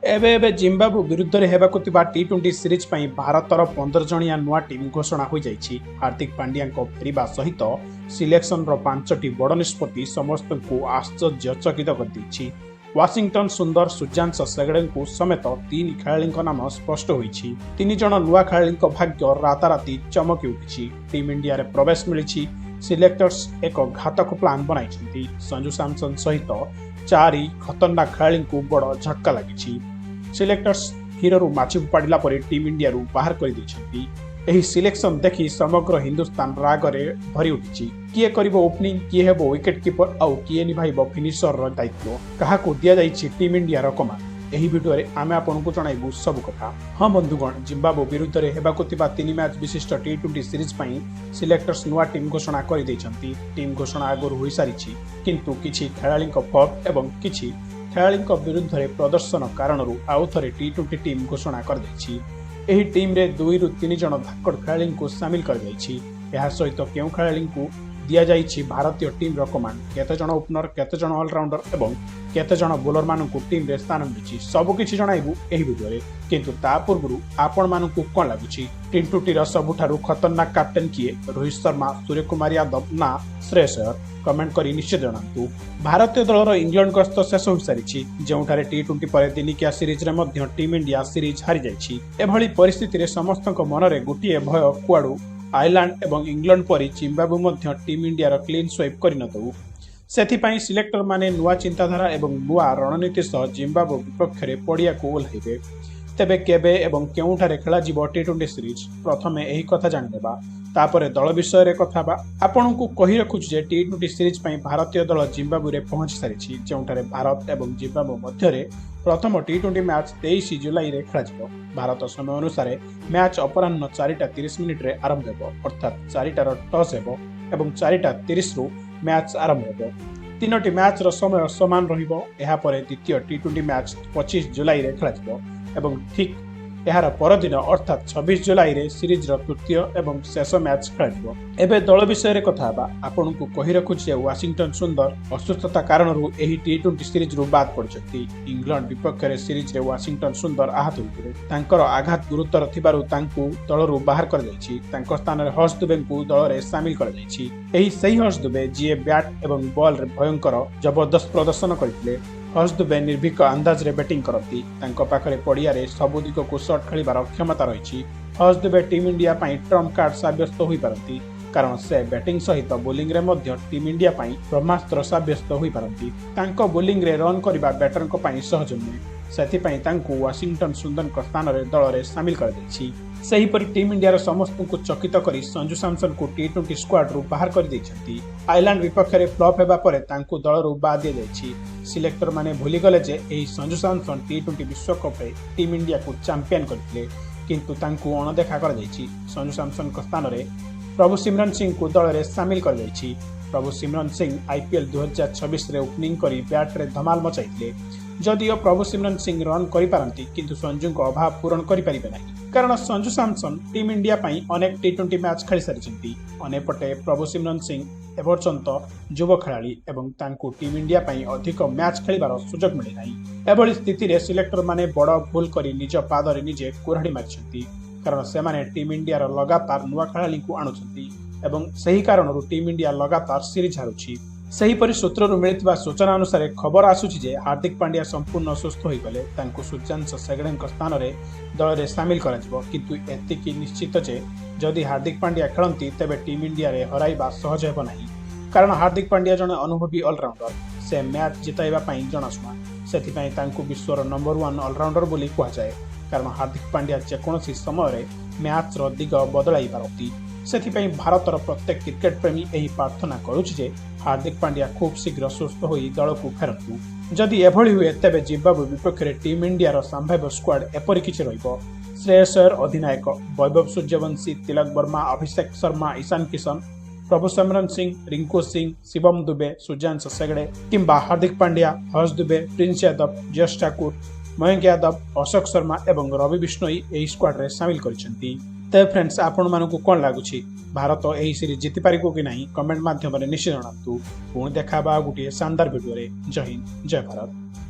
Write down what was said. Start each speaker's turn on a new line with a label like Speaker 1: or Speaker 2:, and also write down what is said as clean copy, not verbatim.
Speaker 1: एबे एबे जिम्बाब्वे विरुद्ध में हेबाकु थिबा टी20 सीरीज पई भारतर 15 जणिया नुआ टीम घोषणा हो जाइछि। हार्दिक पांड्या फेरिबा सहित सिलेक्शन रो 5टी बड़ निष्पत्ति समस्त को आश्चर्यचकित कर दैछि। वाशिंगटन सुंदर सूर्यांश सेगड़े को समेत 3 खेलाड़ी नाम स्पष्ट होइछि। 3 जण नुआ खेलाड़ी भाग्य राताराती चमकी उठिछि। टीम इंडिया रे प्रवेश मिलिछि। सिलेक्टर्स एक घातक प्लान बनाइछन्ति। संजू सैमसन सहित 4 खतरनाक खेलाड़ी को बड़ झटका लगी। सिलेक्टर्स हीरो माछी उपाड़ा पर टीम इंडिया रू बाहर कर दैछन्ति। एही सिलेक्शन देखि समग्र हिंदुस्तान रागरे भरी उठिछि। किए करिवो ओपनिंग, किए हेबो विकेट कीपर आउ किए निभाइबो फिनिशर रो दायित्व, काहाकू दिया जाइछि टीम इंडिया रो कमांड। एही वीडियो रे आमे आपनकु जणाइबु सब कथा। हां बंधुगण, जिम्बाब्वे विरुद्ध रे हेबाकु थिबा 3 मैच विशिष्ट टी20 सीरीज पई सिलेक्टर्स नुआ टीम घोषणा कर दैछन्ति। टीम घोषणा आगुर होई सारिछि, किंतु किछि खेलाड़ी फॉर्म एवं किछि खेलाड़ी विरुद्ध रे प्रदर्शन कारण आउ थे टी20 टीम घोषणा कर दैछि। एही टीम रे 2 ରୁ 3 जण धाकड़ खेलाड़ी को शामिल कर दैछि। एहा सहित केउ खेलाड़ी को दिया जाइछि भारतीय टीम रो कमांड, केते जण ओपनर, केते जण ऑलराउंडर एवं केते जण बोलर मानकु टीम रे स्थान मिलिछि। सब किछि जणाइबु एही वीडियो रे। किंतु ता पूर्वरु आपण मानकु कोन लागुछि टी20 रो सबुठारु खतरनाक कैप्टन किए? रोहित शर्मा, सूर्यकुमार यादव ना श्रेयस अय्यर? कमेंट करी निश्चित जणांतु। भारतीय दलर इंग्लैंड गस्त शेष हो सारिछि, जेउठारे टी20 पर दिनिकिया सीरीज रे मध्य टीम इंडिया सीरीज हारि जाइछि। एभली परिस्थिति रे समस्तक मनरे गोटिए भय, कुआडू आयरलैंड एवं इंग्लैंड परी जिम्बाब्वे मध्य टीम इंडिया रो क्लीन स्वीप करि न दउ। सेथिपाई सिलेक्टर माने नुआ चिंताधारा एवं नुआ रणनीति सह जिम्बाब्वे विपक्ष रे पड़िया को ओल्हाइबे। तेबे केबे एवं केउठारे खेला जिवो टी20 सीरीज, प्रथमे एही कथा जानिनेबा, तापरे दल विषय रे कथा बा। आपनकु कहि रखुछु जे टी20 सीरीज पई भारतीय दल जिम्बाब्वे रे पहुंच सारिछि, जेउठारे भारत एवं जिम्बाब्वे मध्य रे प्रथम टी20 मैच 23 जुलाई रे खेला जिवो। भारत समय अनुसार मैच अपराह्न 4:30 मिनिट रे आरंभ हेबो, अर्थात 4टार टॉस हेबो एवं 4:30 रु मैच आरंभ हेबो। 3टी मैच रो समय समान रहिबो। एहा परे द्वितीय टी20 मैच 25 जुलाई रे खेला जिवो एवं ठीक एहार परदिन अर्थात 26 जुलाई रे सीरीज रो तृतीय एवं शेष मैच खेलाजिवो। एबे दल विषय रे कथा बा। आपनकु कहि रखुछि जे वाशिंगटन सुंदर असुस्थता कारणरू एही टी20 सीरीज रु बाद पड़छथि। इंग्लैंड विपक्ष रे सीरीज रे वाशिंगटन सुंदर आहत होइतिले। तांकर आघात गुरुतर थिबारु तांकु दलरू बाहर कर दैछि। तांकर स्थान रे हर्ष दुबे को दल रे शामिल कर दैछि। एही सही हर्ष दुबे जिए बैट एवं बॉल रे भयंकर जबरदस्त प्रदर्शन करथिले। हर्ष दुबे निर्भीक अंदाज रे बैटिंग करती। तांको पाखरे पड़िया रे सबु दिग को शॉट खेलिबार क्षमता रहिछि। हर्ष दुबे टीम इंडिया पई ट्रम्प कार्ड साब्यस्त होई पारती, कारण से बैटिंग सहित बोलिंग रे मध्य टीम इंडिया पई ब्रह्मास्त्र साब्यस्त होई पारती। तांको बोलिंग रे रन करिबा बैटर को पई सहज नुहे। सेथिपई तांको वाशिंगटन सुंदर को स्थान रे दल रे शामिल कर दैछि। सही परि टीम इंडिया रो समस्त को चकित करी संजू सैमसन को टी20 स्क्वाड रु बाहर कर दैछन्ति। आयरलैंड विपक्ष रे फ्लॉप हेबा परे तांको दल रु बाद दे दैछि। सिलेक्टर माने भूली गले जे एही संजू सैमसन टी20 विश्वकप रे टीम इंडिया को चैंपियन करथिले, किंतु तांको अणदेखा कर दैछि। संजू सैमसन को स्थान रे प्रभु सिमरन सिंह को दल रे शामिल कर दैछि। प्रभु सिमरन सिंह आईपीएल 2026 रे ओपनिंग करी बैट रे धमाल मचाइथिले। जदिओ प्रभु सिमरन सिंह रन करि पारंती, किंतु संजू को अभाव पूरण करि परिबे नाही, कारण संजू सैमसन टीम इंडिया पई अनेक टी20 मैच खेली सारिछन्ति। अनेपटे प्रभु सिमरन सिंह एपर्यंत युव खेलाड़ी एवं तांको टीम इंडिया पई अधिक मैच खेलिबार सुजोग मिले नाही। एभली स्थिति रे सिलेक्टर माने बड़ भूल करी निज पादरे निजे कुराडी मारिछन्ति, कारण से माने टीम इंडिया रो लगातार नुआ खेलाड़ी को आणुछन्ति एवं सही कारणरू टीम इंडिया लगातार सीरीज हारुछि। सही परि सूत्रରୁ मिलिଥିବା सूचना अनुसार खबर आसुछि जे हार्दिक पांड्या संपूर्ण सुस्थ होई गले। तांको सूर्यांश सेगड़ेଙ୍କ स्थान रे दल रे शामिल कराजिवो, किंतु एतिकी निश्चित जे जदि हार्दिक पांड्या खेलंती तेबे टीम इंडिया रे हराइबा सहज हेबो नाही, कारण हार्दिक पांड्या जने अनुभवी ऑलराउंडर। से मैच जिताइबा पई जणाशुना, सेथिपई तांको विश्वर नंबर 1 ऑलराउंडर बोली कुहा जाय, कारण हार्दिक पांड्या जे कोनोसी समय रे मैच रो दिग बदलाई पारती। सेथिपई भारतर प्रत्येक क्रिकेट प्रेमी एही प्रार्थना करुछि जे हार्दिक पांड्या खूब शीघ्र सुस्थ होई दल को फेरंतु। जदि एभली हुए तेबे जिम्बाब्वे विपक्ष रे टीम इंडिया रो संभाव्य स्क्वाड एपरि किछि रहिबो। श्रेयस अय्यर अधिनायक, वैभव सूर्यवंशी, तिलक वर्मा, अभिषेक शर्मा, ईशान किशन, प्रभु सिमरन सिंह, रिंकू सिंह, शिवम दुबे, सूर्यांश सेगड़े किंबा हार्दिक पांड्या, हर्ष दुबे, प्रिंस यादव, जस ठाकुर, मयंक यादव, अशोक शर्मा एवं रवि बिश्नोई एही स्क्वाड रे शामिल करिसेंती। ते फ्रेंड्स, आपण मानकु कोन लागुछि भारत एही सीरीज जीति पारिबो कि नाही? कमेंट माध्यम रे निश्चय जणांतु। पुणी देखा बा गुटिए शानदार वीडियो रे। जय हिंद, जय भारत।